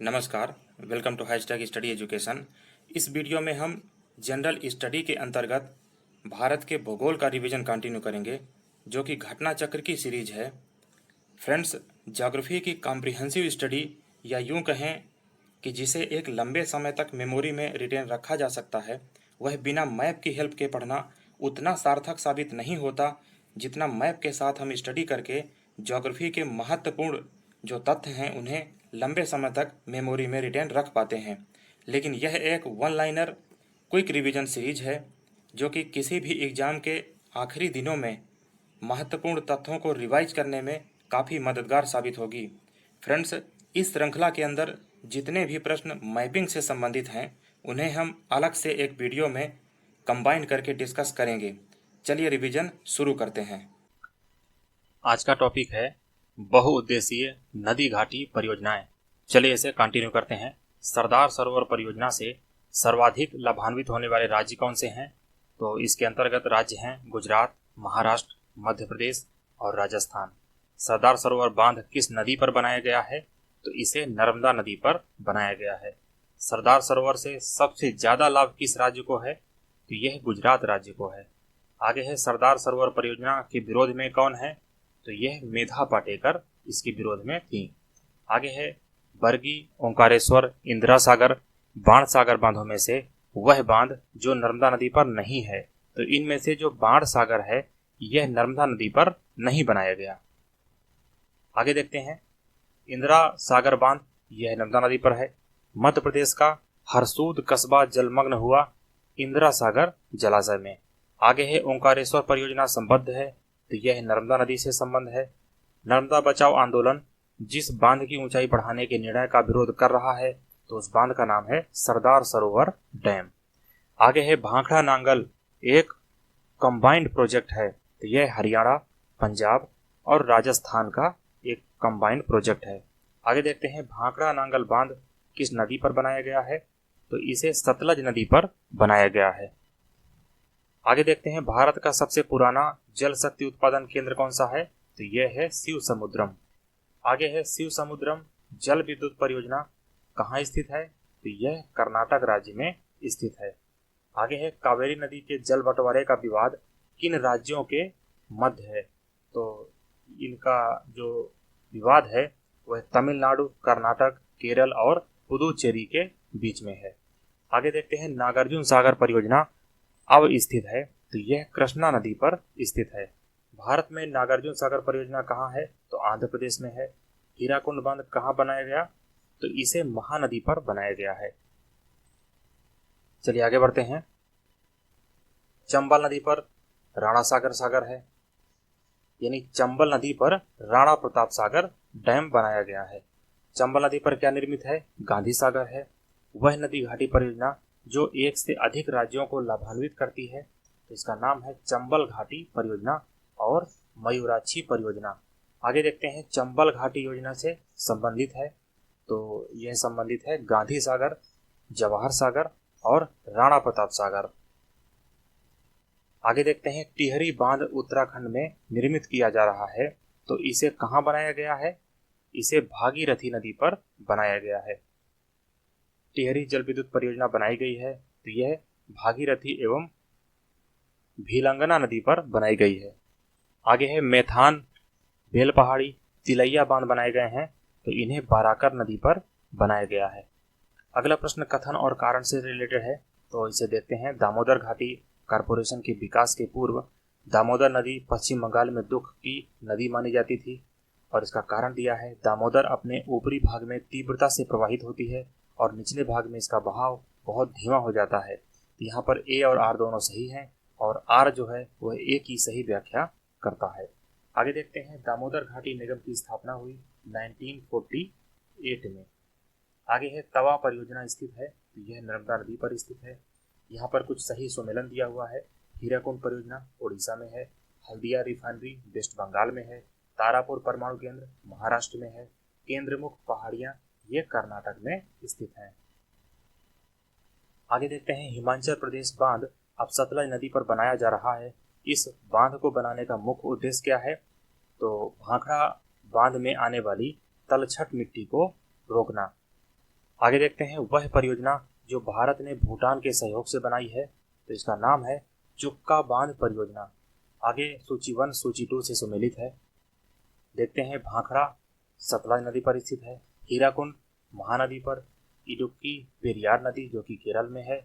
नमस्कार, welcome to hashtag study education. इस वीडियो में हम जनरल स्टडी के अंतर्गत भारत के भूगोल का रिवीजन कंटिन्यू करेंगे, जो कि घटना चक्र की सीरीज है। फ्रेंड्स, ज्योग्राफी की कॉम्प्रिहेंसिव स्टडी, या यूं कहें कि जिसे एक लंबे समय तक मेमोरी में रिटेन रखा जा सकता है, वह बिना मैप की हेल्प के पढ़ना उतना सार्थक साबित नहीं होता जितना मैप के साथ हम स्टडी करके ज्योग्राफी के महत्वपूर्ण जो तथ्य हैं उन्हें लंबे समय तक मेमोरी में रिटेन रख पाते हैं। लेकिन यह एक one liner quick revision series है, जो कि किसी भी एग्ज़ाम के आखिरी दिनों में महत्वपूर्ण तथ्यों को रिवाइज करने में काफ़ी मददगार साबित होगी। फ्रेंड्स, इस श्रृंखला के अंदर जितने भी प्रश्न मैपिंग से संबंधित हैं उन्हें हम अलग से एक वीडियो में कंबाइन करके डिस्कस करेंगे। चलिए रिवीजन शुरू करते हैं। आज का टॉपिक है बहुउद्देशीय नदी घाटी परियोजनाएं। चलिए इसे कंटिन्यू करते हैं। सरदार सरोवर परियोजना से सर्वाधिक लाभान्वित होने वाले राज्य कौन से हैं? तो इसके अंतर्गत राज्य हैं गुजरात, महाराष्ट्र, मध्य प्रदेश और राजस्थान। सरदार सरोवर बांध किस नदी पर बनाया गया है? तो इसे नर्मदा नदी पर बनाया गया है। सरदार सरोवर से सबसे ज्यादा लाभ किस राज्य को है? तो यह गुजरात राज्य को है। आगे है सरदार सरोवर परियोजना के विरोध में कौन है? तो यह मेधा पाटेकर इसके विरोध में थी। आगे है बरगी, ओंकारेश्वर, इंदिरा सागर, बाण सागर बांधों में से वह बांध जो नर्मदा नदी पर नहीं है। तो इनमें से जो बाण सागर है यह नर्मदा नदी पर नहीं बनाया गया। आगे देखते हैं इंदिरा सागर बांध, यह नर्मदा नदी पर है। मध्य प्रदेश का हरसूद कस्बा जलमग्न हुआ इंदिरा सागर जलाशय में। आगे है ओंकारेश्वर परियोजना संबद्ध है, तो यह नर्मदा नदी से संबंध है। नर्मदा बचाओ आंदोलन जिस बांध की ऊंचाई बढ़ाने के निर्णय का विरोध कर रहा है, तो उस बांध का नाम है सरदार सरोवर डैम। आगे है भाखड़ा नांगल, एक कंबाइंड प्रोजेक्ट है, तो यह हरियाणा, पंजाब और राजस्थान का एक कंबाइंड प्रोजेक्ट है। आगे देखते हैं भाखड़ा नांगल बांध किस नदी पर बनाया गया है? तो इसे सतलज नदी पर बनाया गया है। आगे देखते हैं भारत का सबसे पुराना जल शक्ति उत्पादन केंद्र कौन सा है? तो यह है शिव समुद्रम। आगे है शिव समुद्रम जल विद्युत परियोजना कहाँ स्थित है? तो यह कर्नाटक राज्य में स्थित है। आगे है कावेरी नदी के जल बंटवारे का विवाद किन राज्यों के मध्य है? तो इनका जो विवाद है वह तमिलनाडु, कर्नाटक, केरल और पुदुचेरी के बीच में है। आगे देखते हैं नागार्जुन सागर परियोजना अब स्थित है, तो यह कृष्णा नदी पर स्थित है। भारत में नागार्जुन सागर परियोजना कहाँ है? तो आंध्र प्रदेश में है। हीराकुंड बांध कहाँ बनाया गया? तो इसे महानदी पर बनाया गया है। चलिए आगे बढ़ते हैं। चंबल नदी पर राणा सागर सागर है, यानी चंबल नदी पर राणा प्रताप सागर डैम बनाया गया है। चंबल नदी पर क्या निर्मित है? गांधी सागर है। वह नदी घाटी परियोजना जो एक से अधिक राज्यों को लाभान्वित करती है, तो इसका नाम है चंबल घाटी परियोजना और मयूराक्षी परियोजना। आगे देखते हैं चंबल घाटी योजना से संबंधित है, तो यह संबंधित है गांधी सागर, जवाहर सागर और राणा प्रताप सागर। आगे देखते हैं टिहरी बांध उत्तराखंड में निर्मित किया जा रहा है, तो इसे कहाँ बनाया गया है? इसे भागीरथी नदी पर बनाया गया है। टिहरी जल विद्युत परियोजना बनाई गई है, तो यह भागीरथी एवं भीलंगना नदी पर बनाई गई है। आगे है मेथान, बेल पहाड़ी, तिलैया बांध बनाए गए हैं, तो इन्हें बाराकर नदी पर बनाया गया है। अगला प्रश्न कथन और कारण से रिलेटेड है, तो इसे देखते हैं। दामोदर घाटी कॉरपोरेशन के विकास के पूर्व दामोदर नदी पश्चिम बंगाल में दुख की नदी मानी जाती थी, और इसका कारण दिया है दामोदर अपने ऊपरी भाग में तीव्रता से प्रवाहित होती है और निचले भाग में इसका बहाव बहुत धीमा हो जाता है। यहाँ पर ए और आर दोनों सही हैं, और आर जो है वह ए की सही व्याख्या करता है। आगे देखते हैं दामोदर घाटी निगम की स्थापना हुई 1948 में। आगे है तवा परियोजना स्थित है, तो यह नर्मदा नदी पर स्थित है। यहाँ पर कुछ सही सुमेलन दिया हुआ है। हीराकुंड परियोजना उड़ीसा में है, हल्दिया रिफाइनरी वेस्ट बंगाल में है, तारापुर परमाणु केंद्र महाराष्ट्र में है, केंद्रमुख पहाड़ियाँ ये कर्नाटक में स्थित हैं। आगे देखते हैं हिमाचल प्रदेश बांध अब सतलज नदी पर बनाया जा रहा है। इस बांध को बनाने का मुख्य उद्देश्य क्या है? तो भाखड़ा बांध में आने वाली तलछट मिट्टी को रोकना। आगे देखते हैं वह परियोजना जो भारत ने भूटान के सहयोग से बनाई है, तो इसका नाम है चुक्का बांध परियोजना। आगे सूची 1 सूची 2 से सुमेलित है। देखते हैं भाखड़ा सतलज नदी पर स्थित है, हीराकुंड महानदी पर, इडुक्की पेरियार नदी जो कि केरल में है,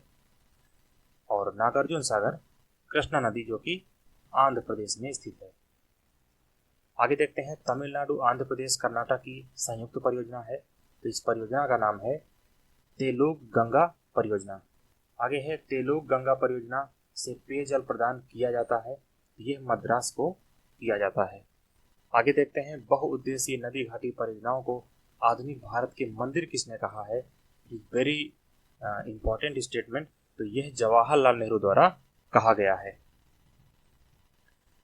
और नागार्जुन सागर कृष्णा नदी जो कि आंध्र प्रदेश में स्थित है। आगे देखते हैं तमिलनाडु आंध्र प्रदेश कर्नाटक की संयुक्त परियोजना है, तो इस परियोजना का नाम है तेलुग गंगा परियोजना। आगे है तेलुग गंगा परियोजना से पेयजल प्रदान किया जाता है, यह मद्रास को किया जाता है। आगे देखते हैं बहुउद्देशीय नदी घाटी परियोजनाओं को आधुनिक भारत के मंदिर किसने कहा है। वेरी इंपॉर्टेंट स्टेटमेंट, तो यह जवाहरलाल नेहरू द्वारा कहा गया है।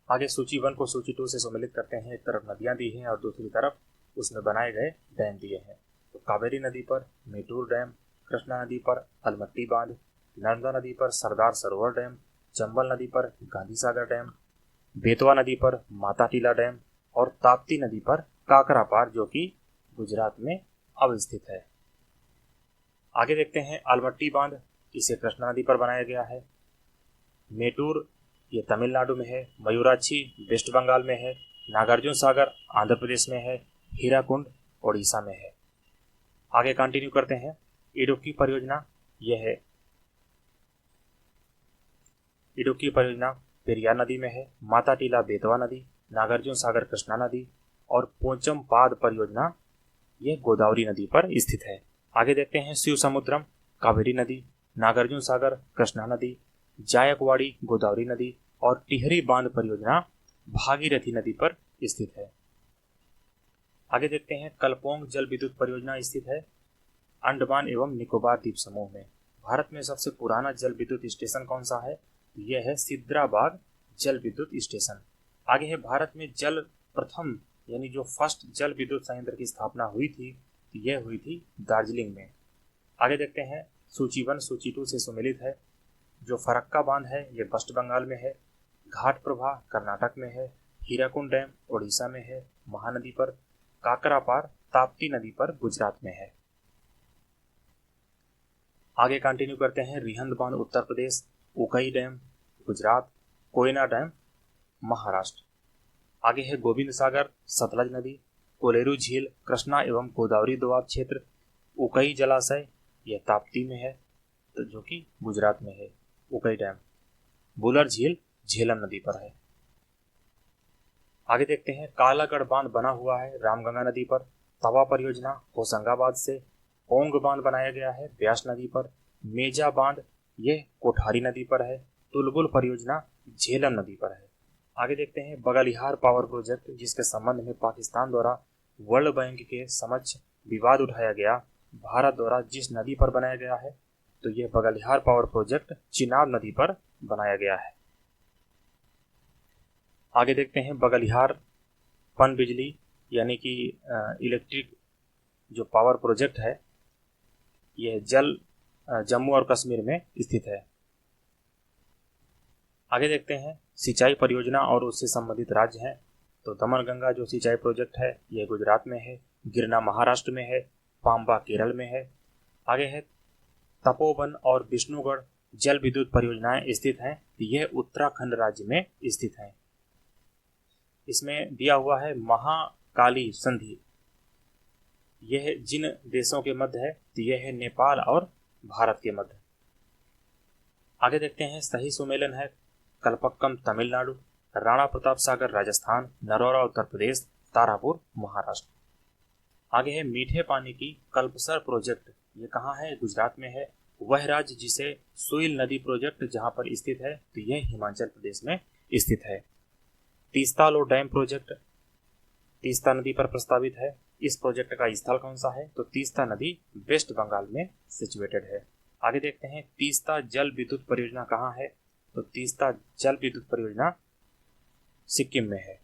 आगे सूची 1 को सूची 2 से सम्मिलित करते हैं। एक तरफ नदियां दी हैं और दूसरी तरफ उसमें बनाए गए डैम दिए हैं। तो कावेरी नदी पर मेटूर डैम, कृष्णा नदी पर अलमट्टी बांध, नर्मदा नदी पर सरदार सरोवर डैम, चंबल नदी पर गांधी सागर डैम, बेतवा नदी पर माता टीला डैम और ताप्ती नदी पर काकरापार जो कि गुजरात में अवस्थित है। आगे देखते हैं अलमट्टी बांध, इसे कृष्णा नदी पर बनाया गया है। मेटूर ये तमिलनाडु में है, मयूराक्षी वेस्ट बंगाल में है, नागार्जुन सागर आंध्र प्रदेश में है, हीराकुंड ओडिशा में है। आगे कंटिन्यू करते हैं। इडुक्की परियोजना, यह है इडुक्की परियोजना पेरियार नदी में है, माता टीला बेतवा नदी, नागार्जुन सागर कृष्णा नदी और पोचमपाद परियोजना यह गोदावरी नदी पर स्थित है। आगे देखते हैं शिव समुद्रम कावेरी नदी, नागार्जुन सागर कृष्णा नदी, जायकवाड़ी गोदावरी नदी और टिहरी बांध परियोजना भागीरथी नदी पर स्थित है। आगे देखते हैं कलपोंग जल विद्युत परियोजना स्थित है अंडमान एवं निकोबार द्वीप समूह में। भारत में सबसे पुराना जल विद्युत स्टेशन कौन सा है? यह है सिद्राबाग जल विद्युत स्टेशन। आगे है भारत में जल प्रथम यानी जो फर्स्ट जल विद्युत संयंत्र की स्थापना हुई थी, यह हुई थी दार्जिलिंग में। आगे देखते हैं सूची 1 सूची 2 से सुमेलित है। जो फरक्का बांध है यह वेस्ट बंगाल में है, घाट प्रभा कर्नाटक में है, हीराकुंड डैम ओडिशा में है, महानदी पर, काकरापार ताप्ती नदी पर गुजरात में है। आगे कंटिन्यू करते हैं। रिहंद बांध उत्तर प्रदेश, उकई डैम गुजरात, कोयना डैम महाराष्ट्र। आगे है गोविंद सागर सतलज नदी, कोलेरू झील कृष्णा एवं गोदावरी दोआब क्षेत्र, उकई जलाशय यह ताप्ती में है तो जो कि गुजरात में है उकई डैम, बुलर झील झेलम नदी पर है। आगे देखते हैं कालागढ़ बांध बना हुआ है रामगंगा नदी पर, तवा परियोजना होशंगाबाद से, ओंग बांध बनाया गया है ब्यास नदी पर, मेजा बांध यह कोठारी नदी पर है, तुलबुल परियोजना झेलम नदी पर है। आगे देखते हैं बगलिहार पावर प्रोजेक्ट, जिसके संबंध में पाकिस्तान द्वारा वर्ल्ड बैंक के समक्ष विवाद उठाया गया, भारत द्वारा जिस नदी पर बनाया गया है तो यह बगलिहार पावर प्रोजेक्ट चिनाब नदी पर बनाया गया है। आगे देखते हैं बगलिहार पन बिजली यानी कि इलेक्ट्रिक जो पावर प्रोजेक्ट है यह जम्मू और कश्मीर में स्थित है। आगे देखते हैं सिंचाई परियोजना और उससे संबंधित राज्य हैं। तो दमनगंगा जो सिंचाई प्रोजेक्ट है यह गुजरात में है, गिरना महाराष्ट्र में है, पाम्बा केरल में है। आगे है तपोवन और विष्णुगढ़ जल विद्युत परियोजनाएं स्थित हैं, यह उत्तराखंड राज्य में स्थित हैं। इसमें दिया हुआ है महाकाली संधि, यह जिन देशों के मध्य है तो यह है नेपाल और भारत के मध्य। आगे देखते हैं सही सुमेलन है कलपक्कम तमिलनाडु, राणा प्रताप सागर राजस्थान, नरौरा उत्तर प्रदेश, तारापुर महाराष्ट्र। आगे है मीठे पानी की कल्पसर प्रोजेक्ट, ये कहाँ है? गुजरात में है। वह राज्य जिसे सुइल नदी प्रोजेक्ट जहाँ पर स्थित है तो यह हिमाचल प्रदेश में स्थित है। तीस्ता लो डैम प्रोजेक्ट तीस्ता नदी पर प्रस्तावित है। इस प्रोजेक्ट का स्थल कौन सा है? तो तीस्ता नदी वेस्ट बंगाल में सिचुएटेड है। आगे देखते हैं तीस्ता जल विद्युत परियोजना कहाँ है? तो तीस्ता जल विद्युत परियोजना सिक्किम में है।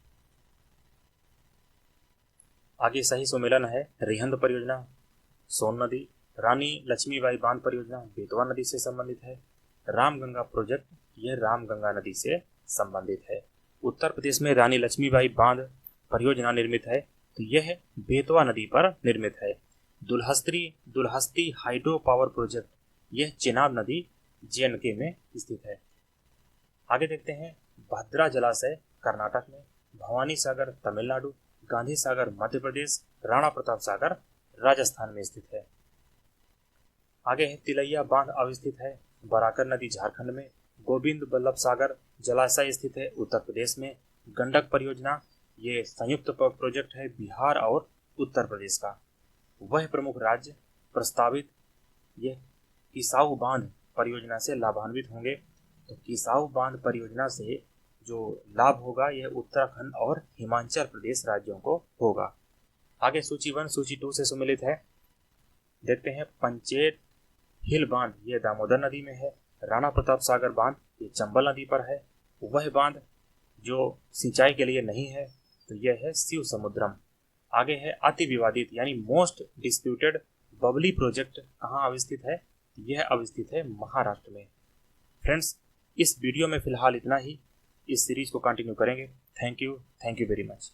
आगे सही सुमेलन है रिहंद परियोजना सोन नदी, रानी लक्ष्मीबाई बांध परियोजना बेतवा नदी से संबंधित है, रामगंगा प्रोजेक्ट यह रामगंगा नदी से संबंधित है। उत्तर प्रदेश में रानी लक्ष्मीबाई बांध परियोजना निर्मित है तो यह बेतवा नदी पर निर्मित है। दुल्हस्ती हाइड्रो पावर प्रोजेक्ट, यह चेनाब नदी JNK में स्थित है। आगे देखते हैं भद्रा जलाशय कर्नाटक में, भवानी सागर तमिलनाडु, गांधी सागर मध्य प्रदेश, राणा प्रताप सागर राजस्थान में स्थित है। आगे है तिलैया बांध अवस्थित है बराकर नदी झारखंड में, गोविंद बल्लभ सागर जलाशय स्थित है उत्तर प्रदेश में। गंडक परियोजना ये संयुक्त प्रोजेक्ट है बिहार और उत्तर प्रदेश का। वह प्रमुख राज्य प्रस्तावित यह किसाऊ बांध परियोजना से लाभान्वित होंगे। तो किसाऊ बांध परियोजना से जो लाभ होगा यह उत्तराखंड और हिमाचल प्रदेश राज्यों को होगा। आगे सूची 1 सूची 2 से सम्मिलित है। देखते हैं पंचेत हिल बांध ये दामोदर नदी में है, राणा प्रताप सागर बांध ये चंबल नदी पर है। वह बांध जो सिंचाई के लिए नहीं है तो यह है शिव समुद्रम। आगे है अति विवादित यानी मोस्ट डिस्प्यूटेड बबली प्रोजेक्ट कहाँ अवस्थित है? यह अवस्थित है महाराष्ट्र में। फ्रेंड्स, इस वीडियो में फिलहाल इतना ही। इस सीरीज को कंटिन्यू करेंगे। Thank you very much.